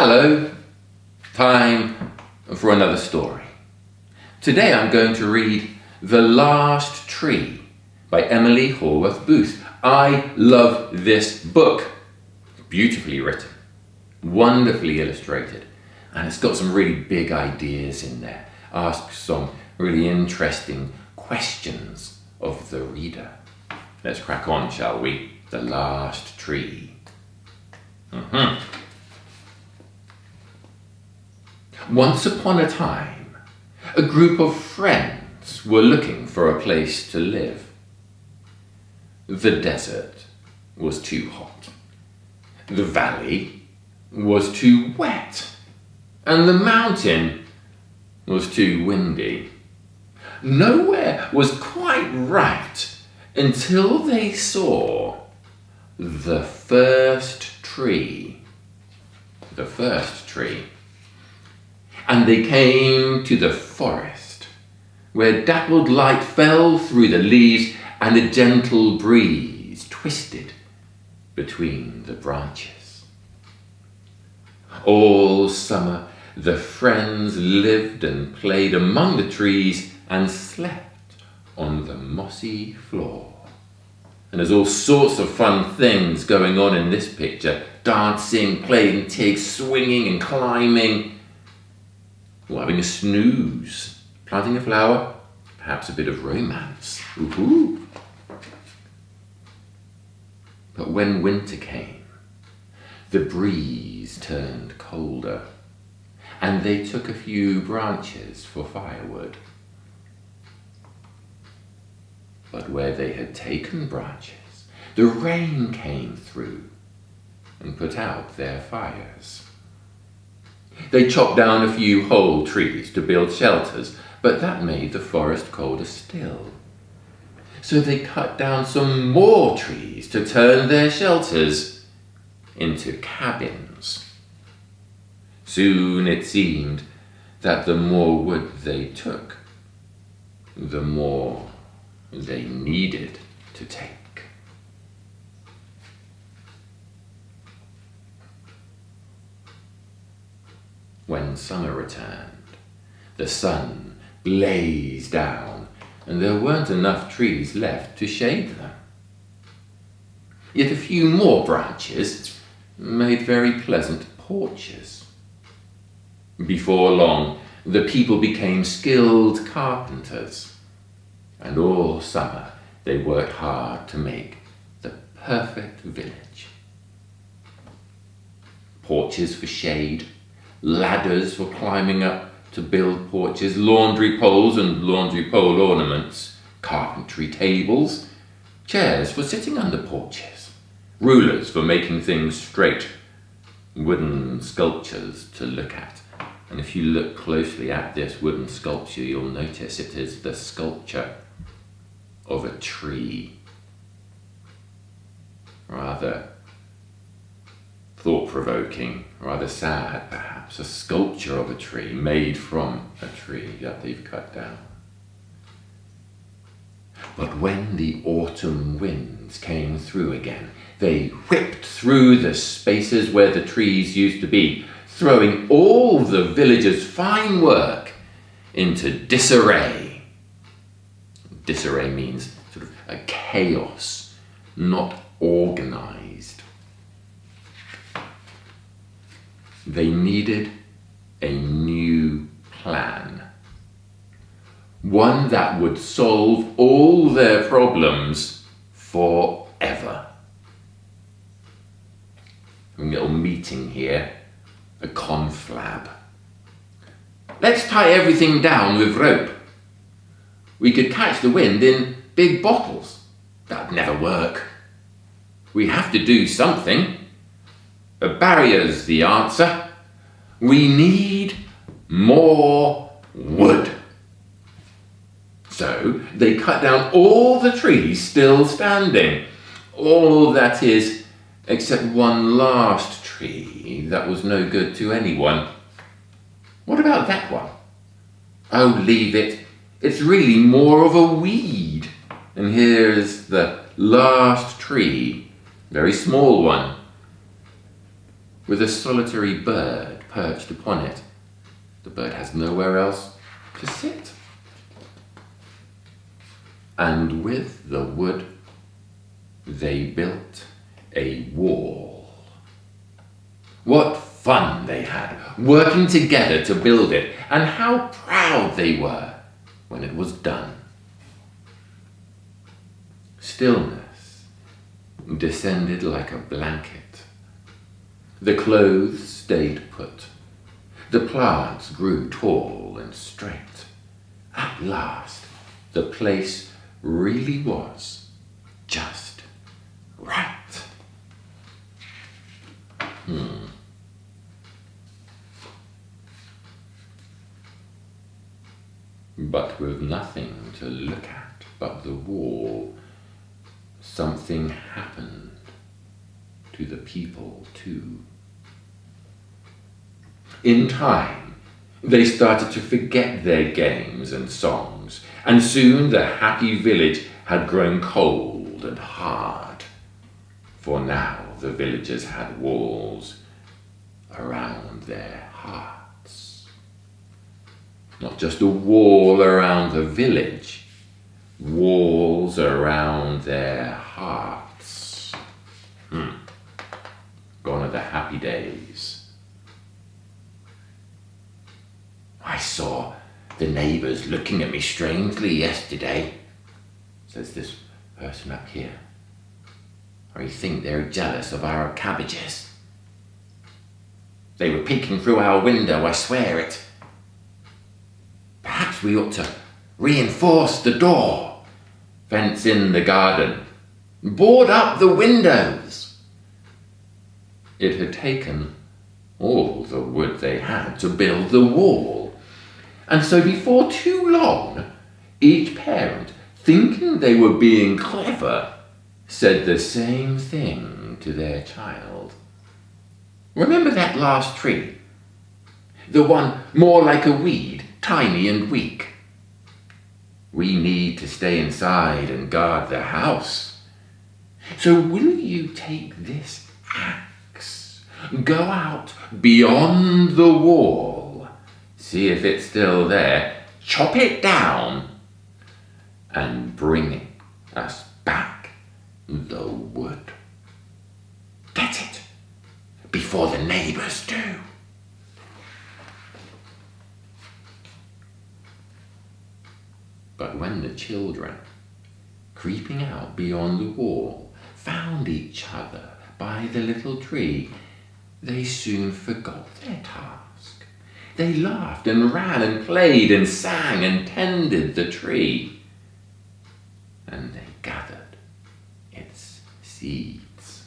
Hello, time for another story. Today I'm going to read The Last Tree by Emily Horwath Booth. I love this book. Beautifully written, wonderfully illustrated, and it's got some really big ideas in there. Asks some really interesting questions of the reader. Let's crack on, shall we? The Last Tree. Once upon a time, a group of friends were looking for a place to live. The desert was too hot. The valley was too wet. And the mountain was too windy. Nowhere was quite right until they saw the first tree. The first tree. And they came to the forest, where dappled light fell through the leaves and a gentle breeze twisted between the branches. All summer the friends lived and played among the trees and slept on the mossy floor. And there's all sorts of fun things going on in this picture. Dancing, playing tig, swinging and climbing. Or having a snooze, planting a flower, perhaps a bit of romance. Ooh. But when winter came, the breeze turned colder, and they took a few branches for firewood. But where they had taken branches, the rain came through and put out their fires. They chopped down a few whole trees to build shelters, but that made the forest colder still. So they cut down some more trees to turn their shelters into cabins. Soon it seemed that the more wood they took, the more they needed to take. When summer returned, the sun blazed down, and there weren't enough trees left to shade them. Yet a few more branches made very pleasant porches. Before long, the people became skilled carpenters, and all summer they worked hard to make the perfect village. Porches for shade, ladders for climbing up to build porches, laundry poles and laundry pole ornaments, carpentry tables, chairs for sitting under porches, rulers for making things straight, wooden sculptures to look at. And if you look closely at this wooden sculpture, you'll notice it is the sculpture of a tree. Rather thought-provoking, rather sad perhaps, a sculpture of a tree made from a tree that they've cut down. But when the autumn winds came through again, they whipped through the spaces where the trees used to be, throwing all the villagers' fine work into disarray. Disarray means sort of a chaos, not organized. They needed a new plan. One that would solve all their problems forever. A little meeting here, a conflab. Let's tie everything down with rope. We could catch the wind in big bottles. That'd never work. We have to do something. A barrier's the answer. We need more wood. So they cut down all the trees still standing. All that is, except one last tree that was no good to anyone. What about that one? Oh, leave it. It's really more of a weed. And here's the last tree, very small one, with a solitary bird perched upon it. The bird has nowhere else to sit. And with the wood, they built a wall. What fun they had, working together to build it, and how proud they were when it was done. Stillness descended like a blanket. The clothes stayed put. The plants grew tall and straight. At last, the place really was just right. But with nothing to look at but the wall, something happened to the people too. In time, they started to forget their games and songs, and soon the happy village had grown cold and hard. For now the villagers had walls around their hearts. Not just a wall around the village, walls around their hearts. Gone are the happy days. I saw the neighbours looking at me strangely yesterday, says this person up here. I think they're jealous of our cabbages. They were peeking through our window, I swear it. Perhaps we ought to reinforce the door, fence in the garden, board up the windows. It had taken all the wood they had to build the wall, and so before too long, each parent, thinking they were being clever, said the same thing to their child. Remember that last tree? The one more like a weed, tiny and weak. We need to stay inside and guard the house. So will you take this axe, go out beyond the wall, see if it's still there, chop it down, and bring us back the wood. Get it before the neighbours do. But when the children, creeping out beyond the wall, found each other by the little tree, they soon forgot their task. They laughed and ran and played and sang and tended the tree. And they gathered its seeds.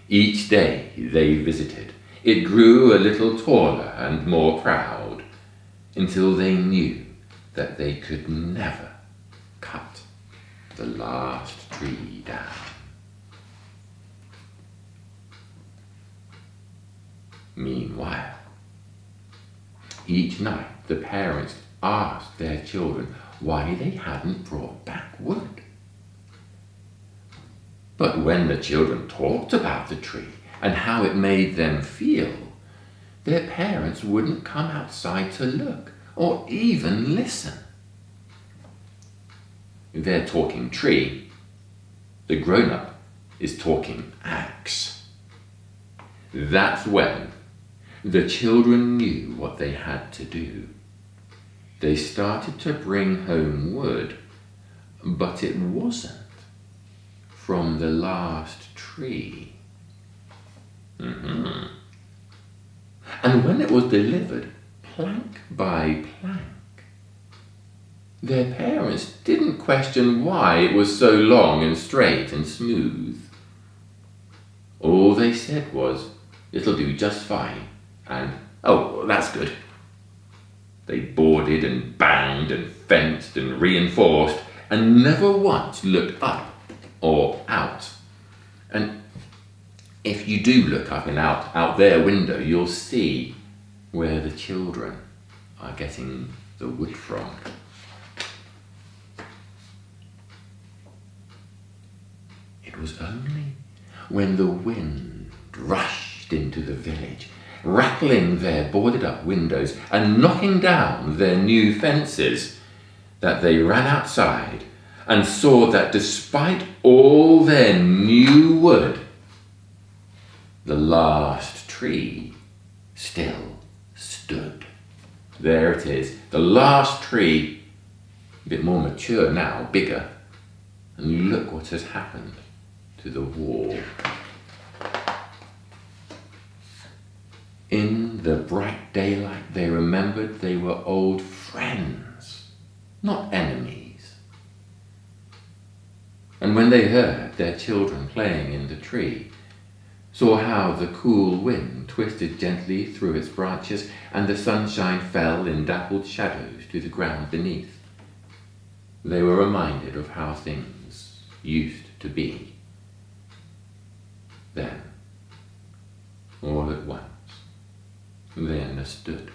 Each day they visited, it grew a little taller and more proud, until they knew that they could never cut the last tree down. Meanwhile, each night the parents asked their children why they hadn't brought back wood. But when the children talked about the tree and how it made them feel, their parents wouldn't come outside to look or even listen. They're talking tree. The grown-up is talking axe. That's when the children knew what they had to do. They started to bring home wood, but it wasn't from the last tree. And when it was delivered, plank by plank, their parents didn't question why it was so long and straight and smooth. All they said was, "It'll do just fine," and, "Oh, that's good." They boarded and banged and fenced and reinforced and never once looked up or out. And if you do look up and out their window, you'll see where the children are getting the wood from. It was only when the wind rushed into the village rattling their boarded-up windows and knocking down their new fences, that they ran outside and saw that despite all their new wood, the last tree still stood. There it is, the last tree, a bit more mature now, bigger. And look what has happened to the wall. In the bright daylight, they remembered they were old friends, not enemies. And when they heard their children playing in the tree, saw how the cool wind twisted gently through its branches and the sunshine fell in dappled shadows to the ground beneath, they were reminded of how things used to be. Then, all at once, they understood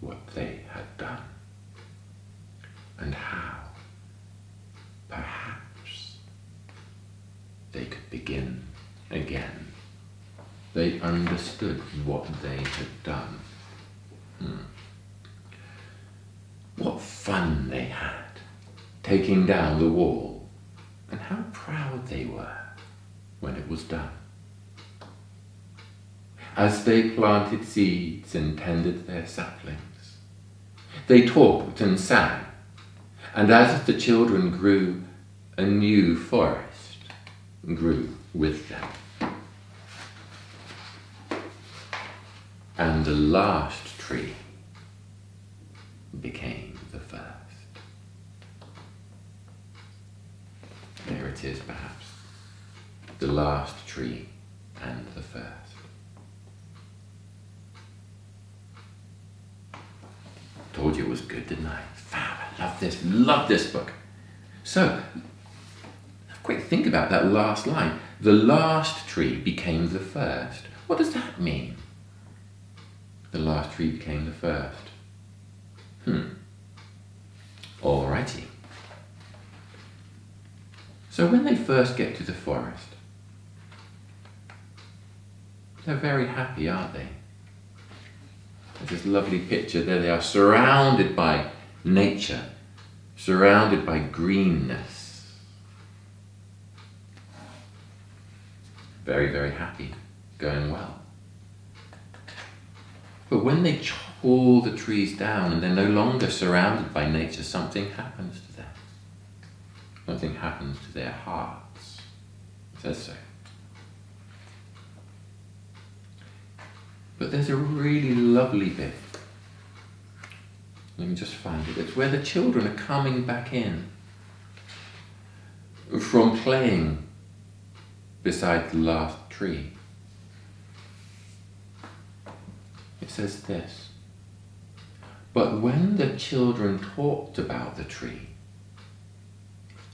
what they had done and how, perhaps, they could begin again. They understood what they had done. What fun they had taking down the wall, and how proud they were when it was done. As they planted seeds and tended their saplings, they talked and sang, and as the children grew, a new forest grew with them. And the last tree became the first. There it is, perhaps, the last tree and the first. Told you it was good, didn't I? Fab, I love this book. So, have a quick think about that last line. The last tree became the first. What does that mean? The last tree became the first. Alrighty. So when they first get to the forest, they're very happy, aren't they? There's this lovely picture there. They are surrounded by nature, surrounded by greenness. Very, very happy, going well. But when they chop all the trees down and they're no longer surrounded by nature, something happens to them. Something happens to their hearts. It says so. But there's a really lovely bit. Let me just find it. It's where the children are coming back in from playing beside the last tree. It says this: "But when the children talked about the tree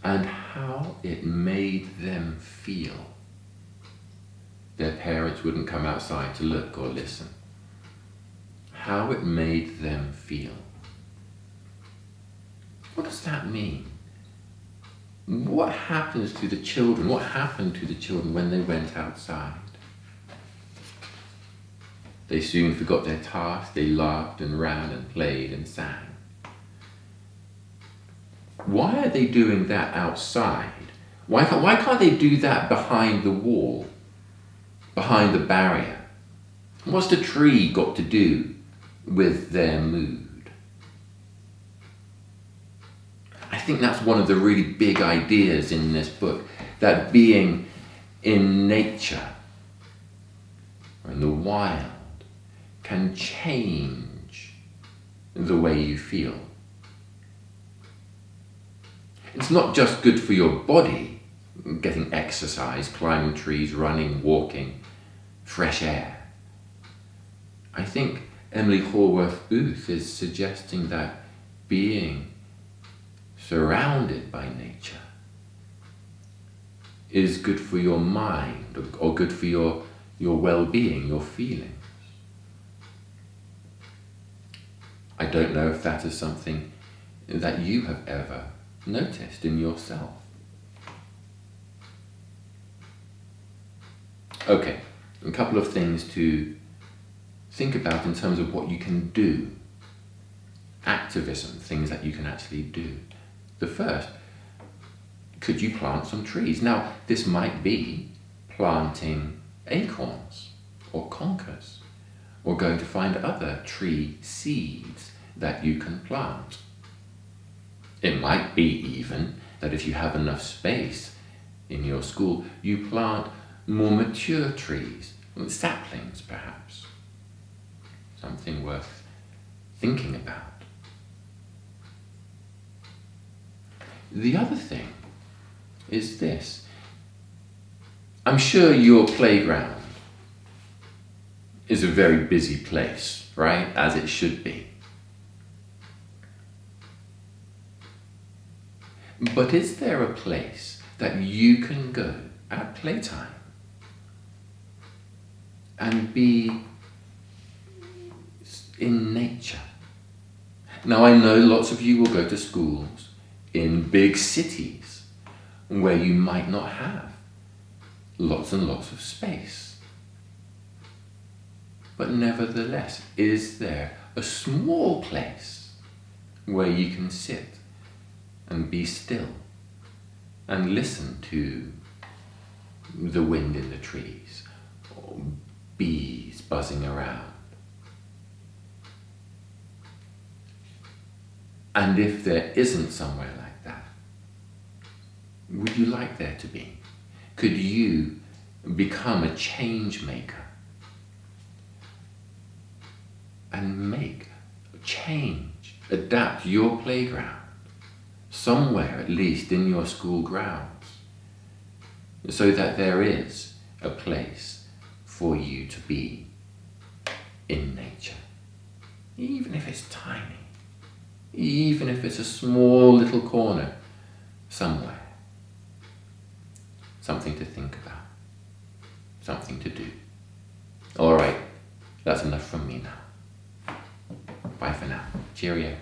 and how it made them feel," their parents wouldn't come outside to look or listen. How it made them feel. What does that mean? What happens to the children? What happened to the children when they went outside? They soon forgot their task. They laughed and ran and played and sang. Why are they doing that outside? Why can't they do that behind the wall? Behind the barrier? What's the tree got to do with their mood? I think that's one of the really big ideas in this book, that being in nature or in the wild can change the way you feel. It's not just good for your body, getting exercise, climbing trees, running, walking, fresh air. I think Emily Horwath Booth is suggesting that being surrounded by nature is good for your mind, or good for your well-being, your feelings. I don't know if that is something that you have ever noticed in yourself. Okay, a couple of things to think about in terms of what you can do. Activism, things that you can actually do. The first, could you plant some trees? Now, this might be planting acorns or conkers, or going to find other tree seeds that you can plant. It might be even that if you have enough space in your school, you plant more mature trees, saplings perhaps. Something worth thinking about. The other thing is this. I'm sure your playground is a very busy place, right? As it should be. But is there a place that you can go at playtime and be in nature? Now, I know lots of you will go to schools in big cities where you might not have lots and lots of space. But nevertheless, is there a small place where you can sit and be still and listen to the wind in the trees or bees buzzing around? And if there isn't somewhere like that, would you like there to be? Could you become a change maker and make change, adapt your playground somewhere, at least in your school grounds, so that there is a place for you to be in nature, even if it's tiny, even if it's a small little corner somewhere. Something to think about, something to do. All right, that's enough from me now. Bye for now. Cheerio.